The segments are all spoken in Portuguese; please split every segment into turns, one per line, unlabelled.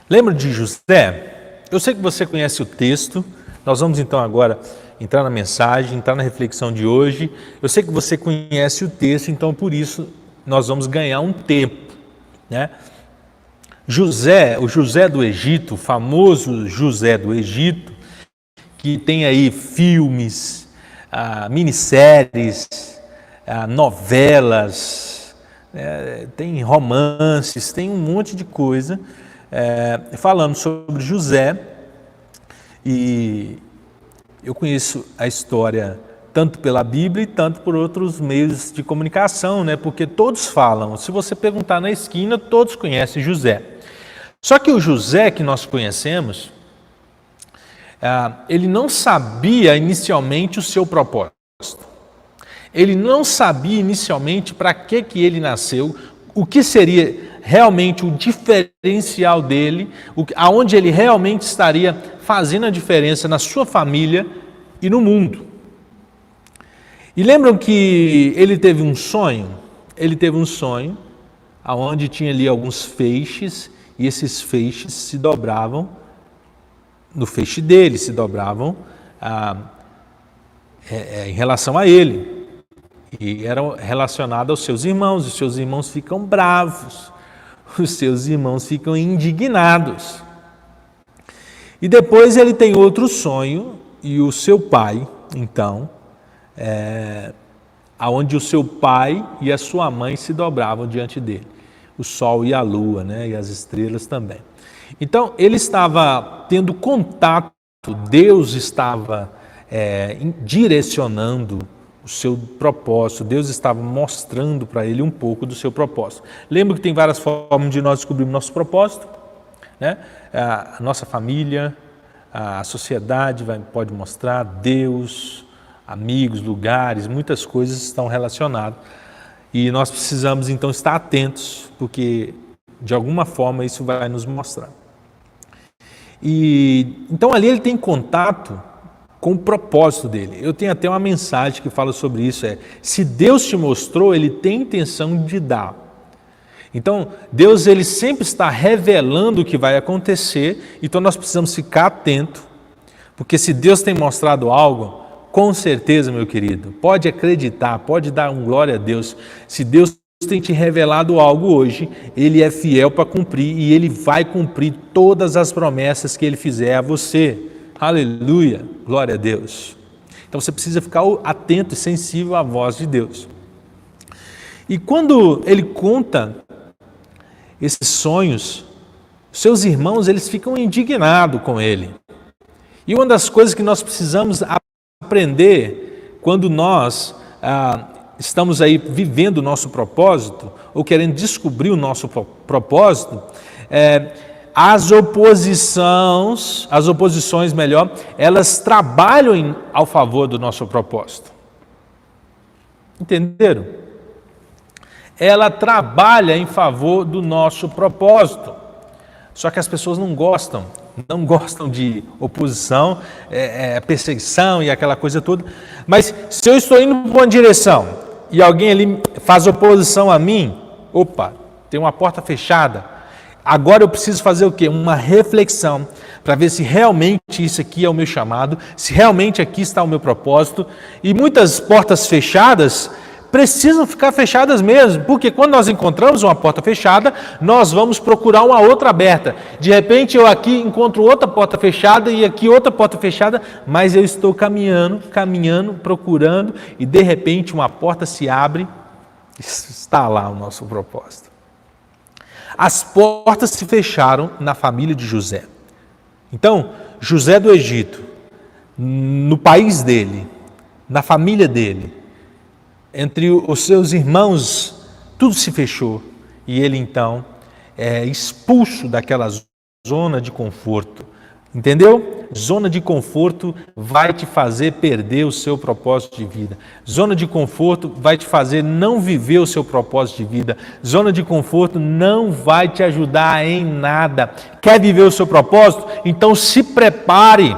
Lembra de José? Eu sei que você conhece o texto, nós vamos então agora entrar na mensagem, entrar na reflexão de hoje. Eu sei que você conhece o texto, então por isso nós vamos ganhar um tempo, né? José, o José do Egito, o famoso José do Egito, que tem aí filmes, minisséries, novelas, tem romances, tem um monte de coisa falando sobre José. E eu conheço a história tanto pela Bíblia e tanto por outros meios de comunicação, né? Porque todos falam, se você perguntar na esquina, todos conhecem José. Só que o José que nós conhecemos, ele não sabia inicialmente o seu propósito. Ele não sabia inicialmente para que ele nasceu, o que seria realmente o diferencial dele, aonde ele realmente estaria fazendo a diferença na sua família e no mundo. E lembram que ele teve um sonho? Ele teve um sonho aonde tinha ali alguns feixes, e esses feixes se dobravam no feixe dele, se dobravam em relação a ele. E eram relacionados aos seus irmãos. Os seus irmãos ficam bravos, os seus irmãos ficam indignados. E depois ele tem outro sonho, e o seu pai, então, aonde o seu pai e a sua mãe se dobravam diante dele. O sol e a lua, né, e as estrelas também. Então, ele estava tendo contato, Deus estava direcionando o seu propósito, Deus estava mostrando para ele um pouco do seu propósito. Lembra que tem várias formas de nós descobrirmos nosso propósito, né? A nossa família, a sociedade pode mostrar, Deus, amigos, lugares, muitas coisas estão relacionadas. E nós precisamos então estar atentos, porque de alguma forma isso vai nos mostrar. E então ali ele tem contato com o propósito dele. Eu tenho até uma mensagem que fala sobre isso, se Deus te mostrou, ele tem intenção de dar. Então, Deus ele sempre está revelando o que vai acontecer, então nós precisamos ficar atentos, porque se Deus tem mostrado algo, com certeza, meu querido, pode acreditar, pode dar um glória a Deus. Se Deus tem te revelado algo hoje, Ele é fiel para cumprir e Ele vai cumprir todas as promessas que Ele fizer a você. Aleluia, glória a Deus. Então você precisa ficar atento e sensível à voz de Deus. E quando ele conta esses sonhos, seus irmãos eles ficam indignados com ele. E uma das coisas que nós precisamos aprender quando nós estamos aí vivendo o nosso propósito, ou querendo descobrir o nosso propósito, as oposições, elas trabalham ao favor do nosso propósito. Entenderam? Ela trabalha em favor do nosso propósito. Só que as pessoas não gostam de oposição, perseguição e aquela coisa toda. Mas se eu estou indo para uma direção e alguém ali faz oposição a mim, opa, tem uma porta fechada. Agora eu preciso fazer o quê? Uma reflexão para ver se realmente isso aqui é o meu chamado, se realmente aqui está o meu propósito. E muitas portas fechadas precisam ficar fechadas mesmo, porque quando nós encontramos uma porta fechada, nós vamos procurar uma outra aberta. De repente eu aqui encontro outra porta fechada e aqui outra porta fechada, mas eu estou caminhando, procurando, e de repente uma porta se abre, está lá o nosso propósito. As portas se fecharam na família de José. Então, José do Egito, no país dele, na família dele, entre os seus irmãos, tudo se fechou. E ele então é expulso daquela zona de conforto. Entendeu? Zona de conforto vai te fazer perder o seu propósito de vida. Zona de conforto vai te fazer não viver o seu propósito de vida. Zona de conforto não vai te ajudar em nada. Quer viver o seu propósito? Então se prepare.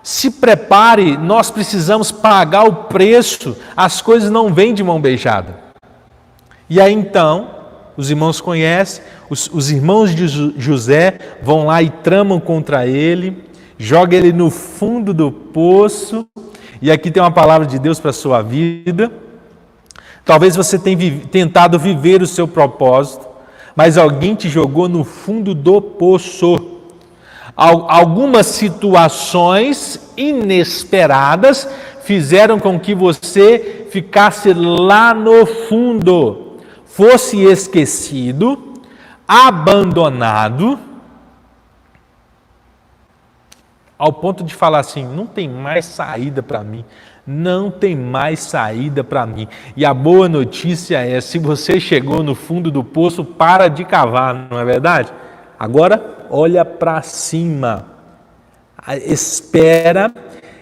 Se prepare, nós precisamos pagar o preço. As coisas não vêm de mão beijada. E aí então, os irmãos conhecem, os irmãos de José vão lá e tramam contra ele, joga ele no fundo do poço, e aqui tem uma palavra de Deus para a sua vida. Talvez você tenha tentado viver o seu propósito, mas alguém te jogou no fundo do poço. Algumas situações inesperadas fizeram com que você ficasse lá no fundo, fosse esquecido, abandonado, ao ponto de falar assim, não tem mais saída para mim, não tem mais saída para mim. E a boa notícia é, se você chegou no fundo do poço, para de cavar, não é verdade? Agora, olha para cima,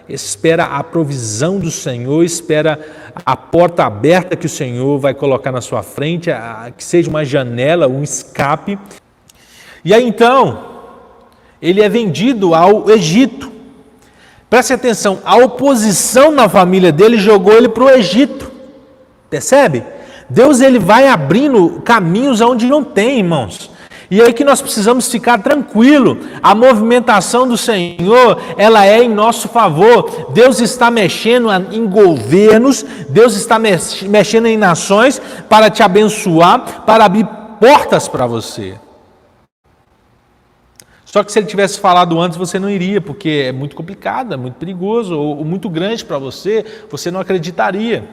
espera a provisão do Senhor, espera a porta aberta que o Senhor vai colocar na sua frente, que seja uma janela, um escape. E aí então, ele é vendido ao Egito. Preste atenção, a oposição na família dele jogou ele para o Egito. Percebe? Deus ele vai abrindo caminhos onde não tem, irmãos. E aí que nós precisamos ficar tranquilo. A movimentação do Senhor, ela é em nosso favor. Deus está mexendo em governos, Deus está mexendo em nações para te abençoar, para abrir portas para você. Só que se ele tivesse falado antes, você não iria, porque é muito complicado, é muito perigoso, ou muito grande para você, você não acreditaria.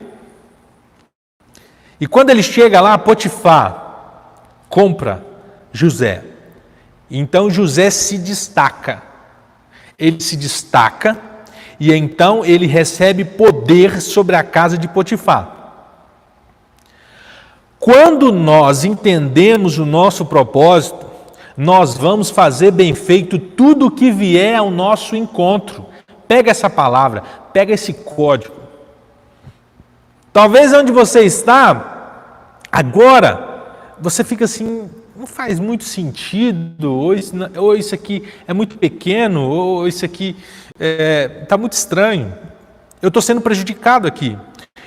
E quando ele chega lá, Potifar compra José. Então José se destaca. Ele se destaca e então ele recebe poder sobre a casa de Potifar. Quando nós entendemos o nosso propósito, nós vamos fazer bem feito tudo o que vier ao nosso encontro. Pega essa palavra, pega esse código. Talvez onde você está agora, você fica assim, não faz muito sentido, ou isso aqui é muito pequeno, ou isso aqui está muito estranho. Eu estou sendo prejudicado aqui,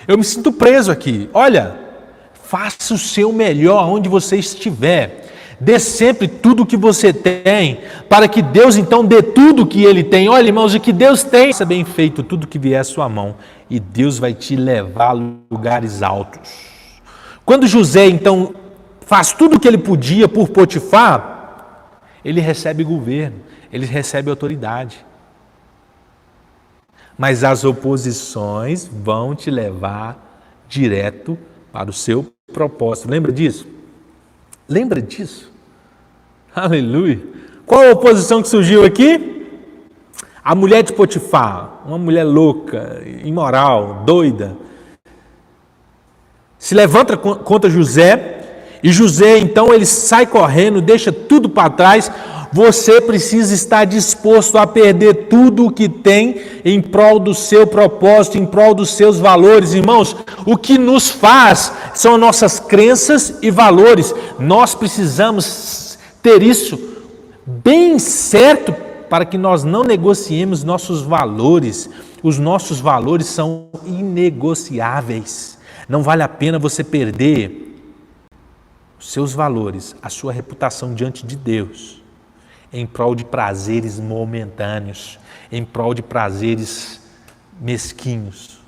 eu me sinto preso aqui. Olha, faça o seu melhor onde você estiver. Dê sempre tudo o que você tem, para que Deus então dê tudo o que Ele tem. Olha, irmãos, o que Deus tem, faça bem feito tudo que vier à sua mão, e Deus vai te levar a lugares altos. Quando José então faz tudo o que ele podia por Potifar, ele recebe governo, ele recebe autoridade. Mas as oposições vão te levar direto para o seu propósito. Lembra disso? Lembra disso? Aleluia! Qual a oposição que surgiu aqui? A mulher de Potifar, uma mulher louca, imoral, doida, se levanta contra José, e José então ele sai correndo, deixa tudo para trás. Você precisa estar disposto a perder tudo o que tem em prol do seu propósito, em prol dos seus valores. Irmãos, o que nos faz são nossas crenças e valores. Nós precisamos ter isso bem certo para que nós não negociemos nossos valores. Os nossos valores são inegociáveis. Não vale a pena você perder os seus valores, a sua reputação diante de Deus, em prol de prazeres momentâneos, em prol de prazeres mesquinhos.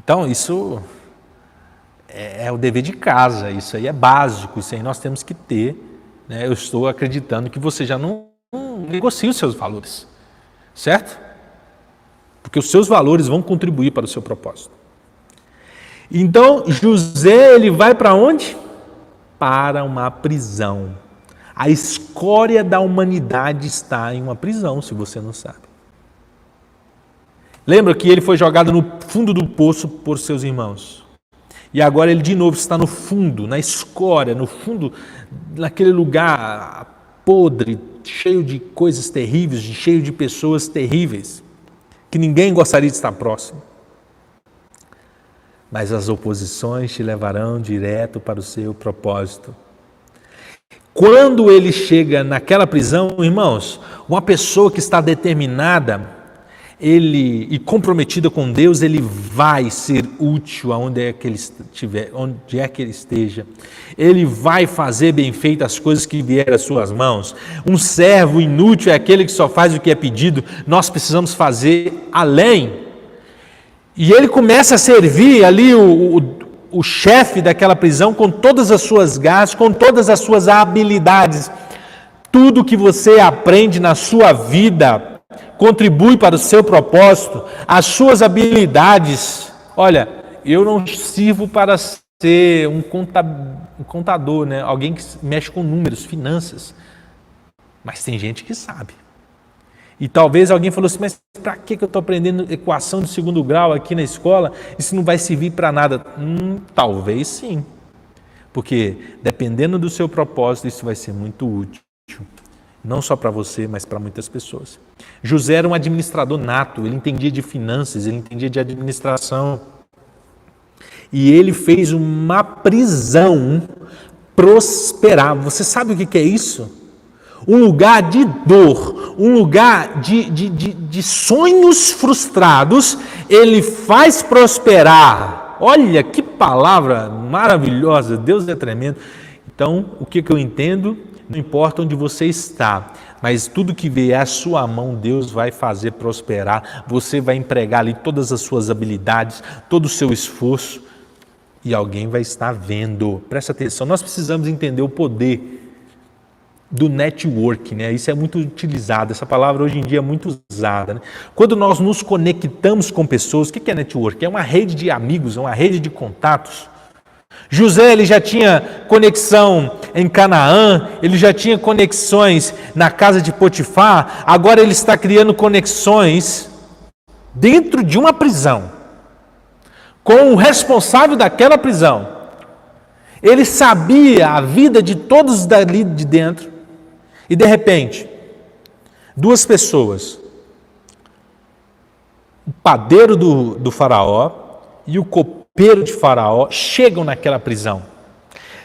Então, isso é o dever de casa, isso aí é básico, isso aí nós temos que ter. Né? Eu estou acreditando que você já não negocia os seus valores, certo? Porque os seus valores vão contribuir para o seu propósito. Então, José, ele vai para onde? Para uma prisão. A escória da humanidade está em uma prisão, se você não sabe. Lembra que ele foi jogado no fundo do poço por seus irmãos. E agora ele de novo está no fundo, na escória, no fundo, naquele lugar podre, cheio de coisas terríveis, cheio de pessoas terríveis, que ninguém gostaria de estar próximo. Mas as oposições te levarão direto para o seu propósito. Quando ele chega naquela prisão, irmãos, uma pessoa que está determinada, e comprometida com Deus, ele vai ser útil aonde é que ele estiver, onde é que ele esteja. Ele vai fazer bem feito as coisas que vierem às suas mãos. Um servo inútil é aquele que só faz o que é pedido. Nós precisamos fazer além. E ele começa a servir ali o chefe daquela prisão com todas as suas garras, com todas as suas habilidades. Tudo que você aprende na sua vida contribui para o seu propósito, as suas habilidades. Olha, eu não sirvo para ser um contador, né? Alguém que mexe com números, finanças. Mas tem gente que sabe. E talvez alguém falou assim, mas para que eu estou aprendendo equação de segundo grau aqui na escola? Isso não vai servir para nada. Talvez sim. Porque dependendo do seu propósito, isso vai ser muito útil. Não só para você, mas para muitas pessoas. José era um administrador nato, ele entendia de finanças, ele entendia de administração. E ele fez uma prisão prosperar. Você sabe o que é isso? Um lugar de dor, um lugar de sonhos frustrados, ele faz prosperar. Olha que palavra maravilhosa, Deus é tremendo. Então, o que eu entendo? Não importa onde você está, mas tudo que vier à sua mão, Deus vai fazer prosperar. Você vai empregar ali todas as suas habilidades, todo o seu esforço, e alguém vai estar vendo. Presta atenção, nós precisamos entender o poder do network, né? Isso é muito utilizado, essa palavra hoje em dia é muito usada, né? Quando nós nos conectamos com pessoas, o que é network? É uma rede de amigos, é uma rede de contatos. José, ele já tinha conexão em Canaã, ele já tinha conexões na casa de Potifar, agora ele está criando conexões dentro de uma prisão, com o responsável daquela prisão. Ele sabia a vida de todos dali de dentro, e de repente, duas pessoas, o padeiro do faraó e o copeiro de faraó, chegam naquela prisão.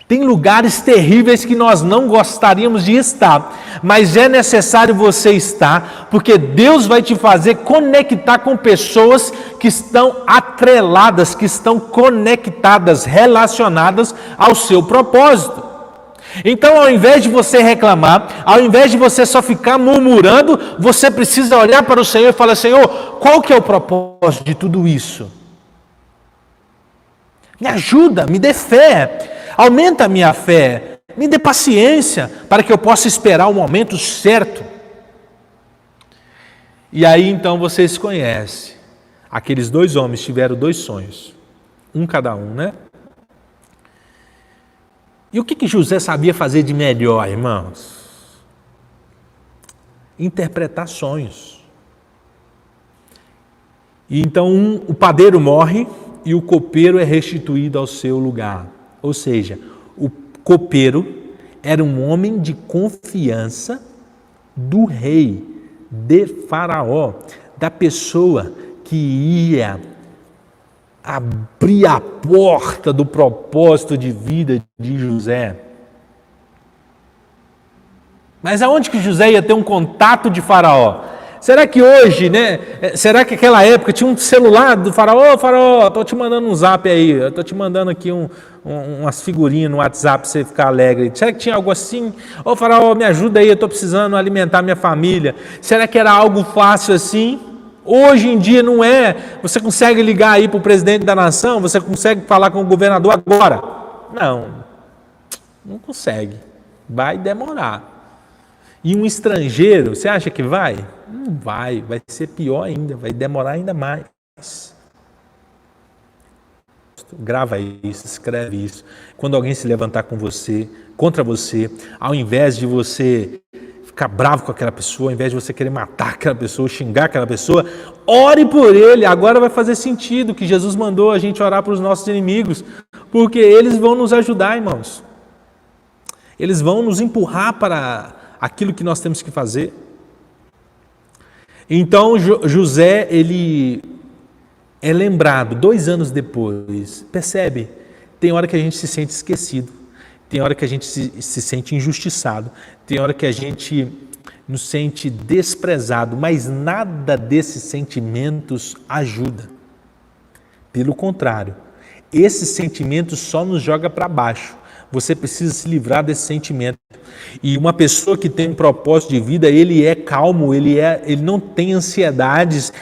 Tem lugares terríveis que nós não gostaríamos de estar, mas é necessário você estar, porque Deus vai te fazer conectar com pessoas que estão atreladas, que estão conectadas, relacionadas ao seu propósito. Então, ao invés de você reclamar, ao invés de você só ficar murmurando, você precisa olhar para o Senhor e falar: Senhor, qual que é o propósito de tudo isso? Me ajuda, me dê fé, aumenta a minha fé, me dê paciência para que eu possa esperar o momento certo. E aí então vocês conhecem, aqueles dois homens tiveram dois sonhos, um cada um, né? E o que José sabia fazer de melhor, irmãos? Interpretar sonhos. E então o padeiro morre e o copeiro é restituído ao seu lugar. Ou seja, o copeiro era um homem de confiança do rei, de Faraó, da pessoa que ia abrir a porta do propósito de vida de José. Mas aonde que José ia ter um contato de Faraó? Será que hoje, né? Será que naquela época tinha um celular do Faraó? Ô Faraó, estou te mandando um zap aí, eu estou te mandando aqui umas figurinhas no WhatsApp para você ficar alegre. Será que tinha algo assim? Ô Faraó, me ajuda aí, eu estou precisando alimentar minha família. Será que era algo fácil assim? Hoje em dia não é. Você consegue ligar aí para o presidente da nação? Você consegue falar com o governador agora? Não consegue. Vai demorar. E um estrangeiro, você acha que vai? Não vai ser pior ainda, vai demorar ainda mais. Grava isso, escreve isso. Quando alguém se levantar com você, contra você, ao invés de você ficar bravo com aquela pessoa, ao invés de você querer matar aquela pessoa, xingar aquela pessoa, ore por ele. Agora vai fazer sentido que Jesus mandou a gente orar para os nossos inimigos, porque eles vão nos ajudar, irmãos. Eles vão nos empurrar para aquilo que nós temos que fazer. Então José, ele é lembrado 2 anos depois. Percebe? Tem hora que a gente se sente esquecido, tem hora que a gente se sente injustiçado, tem hora que a gente nos sente desprezado, mas nada desses sentimentos ajuda. Pelo contrário, esses sentimentos só nos joga para baixo. Você precisa se livrar desse sentimento. E uma pessoa que tem um propósito de vida, ele é calmo, ele não tem ansiedades,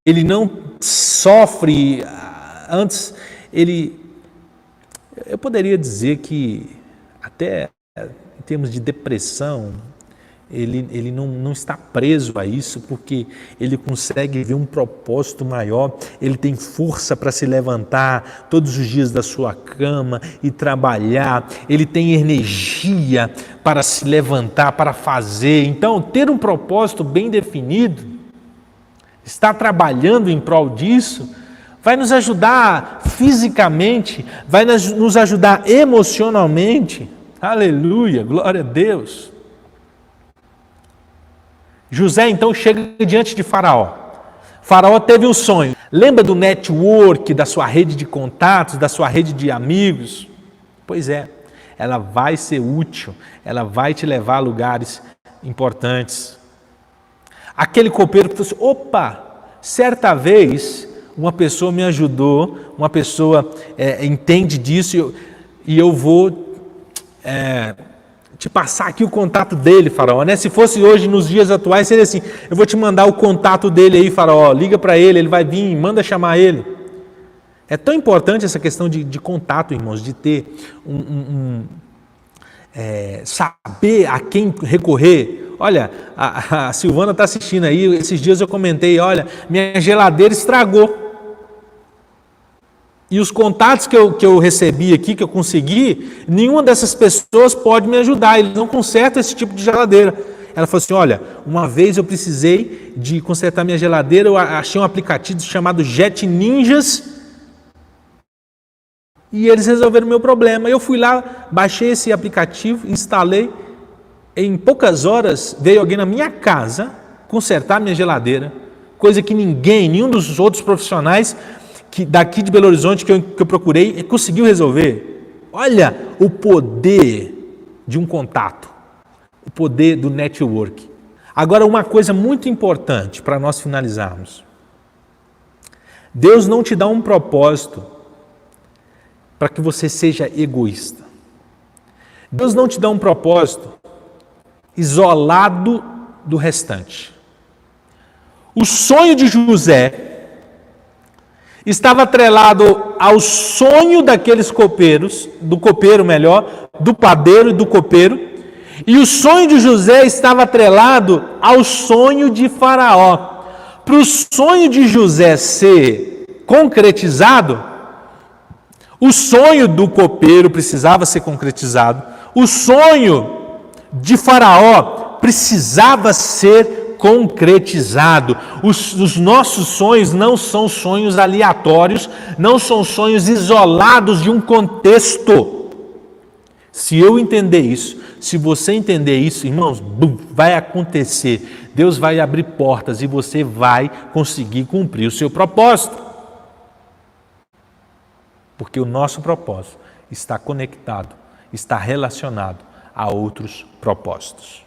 ele não sofre. Antes, eu poderia dizer que até em termos de depressão, ele não está preso a isso, porque ele consegue ver um propósito maior, ele tem força para se levantar todos os dias da sua cama e trabalhar, ele tem energia para se levantar, para fazer. Então, ter um propósito bem definido, estar trabalhando em prol disso, vai nos ajudar fisicamente, vai nos ajudar emocionalmente. Aleluia, glória a Deus. José então chega diante de Faraó. Faraó teve um sonho. Lembra do network, da sua rede de contatos, da sua rede de amigos? Pois é, ela vai ser útil, ela vai te levar a lugares importantes. Aquele copeiro falou assim, opa, certa vez uma pessoa me ajudou, uma pessoa entende disso e eu vou te passar aqui o contato dele, Faraó, né? Se fosse hoje, nos dias atuais, seria assim, eu vou te mandar o contato dele aí, Faraó, liga para ele vai vir, manda chamar ele. É tão importante essa questão de contato, irmãos, de ter saber a quem recorrer. Olha, a Silvana está assistindo aí, esses dias eu comentei, olha, minha geladeira estragou. E os contatos que eu recebi aqui, que eu consegui, nenhuma dessas pessoas pode me ajudar, eles não consertam esse tipo de geladeira. Ela falou assim, olha, uma vez eu precisei de consertar minha geladeira, eu achei um aplicativo chamado Jet Ninjas, e eles resolveram o meu problema. Eu fui lá, baixei esse aplicativo, instalei, em poucas horas veio alguém na minha casa consertar minha geladeira, coisa que nenhum dos outros profissionais daqui de Belo Horizonte que eu procurei, conseguiu resolver. Olha o poder de um contato, o poder do network. Agora, uma coisa muito importante para nós finalizarmos. Deus não te dá um propósito para que você seja egoísta. Deus não te dá um propósito isolado do restante. O sonho de José estava atrelado ao sonho daqueles copeiros, do padeiro e do copeiro, e o sonho de José estava atrelado ao sonho de Faraó. Para o sonho de José ser concretizado, o sonho do copeiro precisava ser concretizado, o sonho de Faraó precisava ser concretizado. Os nossos sonhos não são sonhos aleatórios, não são sonhos isolados de um contexto. Se eu entender isso, se você entender isso, irmãos, vai acontecer. Deus vai abrir portas e você vai conseguir cumprir o seu propósito. Porque o nosso propósito está conectado, está relacionado a outros propósitos.